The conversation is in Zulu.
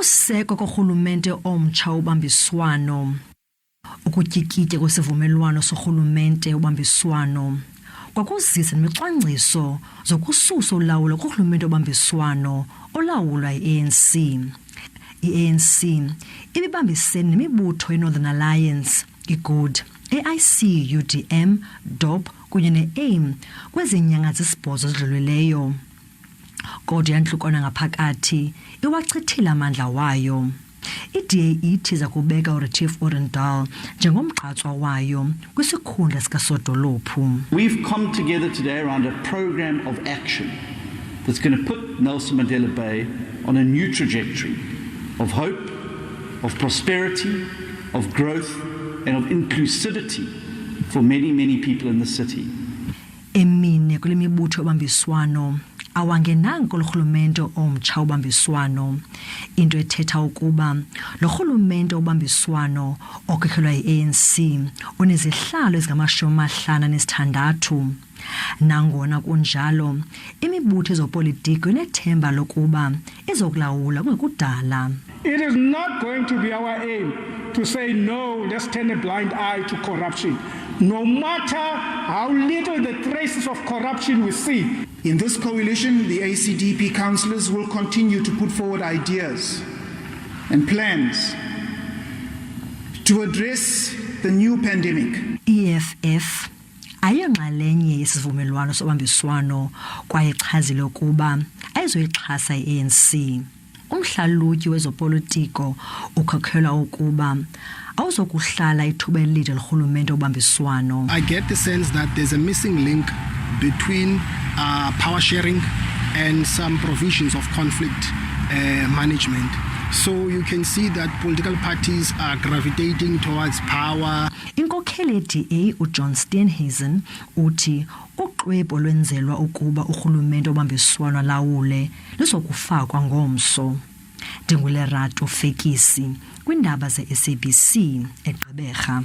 Ukusekwa korhulumente omtsha ubambiswano, ukutyikitye kwesivumelwano sorhulumente ubambiswano, kwakuzisa nemicwangciso zokususa ulawulo korhulumente ubambiswano olawulwa yi-ANC. I-ANC ibibambisene nemibutho ye-Northern Alliance, i-GOOD, i-AIC, UDM, DOP kunye ne-AIM kwezi nyanga zisibhozo zidlulileyo. Kodwa yantlukwana ngaphakathi iwachithile amandla wayo. I-DA ithi iza kubeka uRetief Odendaal njengomgqatswa wayo kwisikhundla sikasodolophu. We've come together today around a program of action that's going to put Nelson Mandela Bay on a new trajectory of hope, of prosperity, of growth and of inclusivity for many, many people in the city. Emine kule mibutho obambiswano awangenanga kulorhulumente omtsha ubambiswano, into ethetha ukuba lo rhulumente ubambiswano okhekelwa yi-ANC unezihlalo ezingama-56. Nangona kunjalo, imibutho ezopolitiko inethemba lokuba izokulawula kungekudala. It is not going to be our aim to say no, let's turn a blind eye to corruption, no matter how little the traces of corruption we see. In this coalition, the ACDP councillors will continue to put forward ideas and plans to address the new pandemic. EFF ayonxalenye yesivumelwano sobambiswano kwaye ichazile ukuba ayizoyixhasa i-ANC. Umhlalutyi wezopolitiko ukhokhela ukuba awuzokuhlala ithuba elide lorhulumente obambiswano. I get the sense that there's a missing link between power sharing and some provisions of conflict management. So you can see that political parties are gravitating towards power. Inkokheli ye-DA uJohn Steenhuisen uthi uxwebhu lwenzelwa ukuba urhulumente obambiswano lawule luzokufakwa ngomso. Ndingule Rato Fekisi kwiindaba ze-SABC eGqeberha.